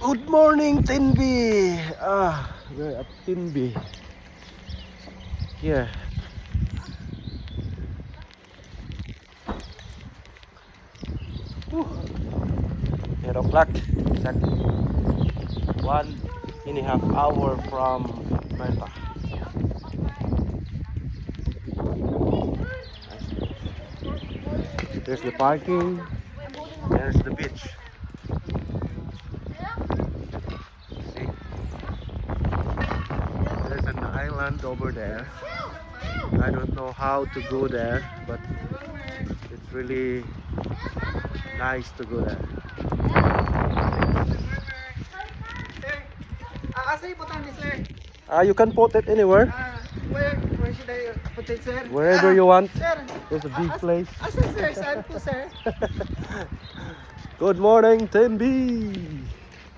Good morning, Tinby. We're at Tinby. Here. 8 o'clock. Exactly 1.5 hours from Manta. There's the parking. There's the beach. See? There's an island over there. I don't know how to go there, but it's really nice to go there. You can put it anywhere. Where should I put it, sir? Wherever you want. Sir. There's a big place. Sir, saan po, sir? Good morning, Tinby.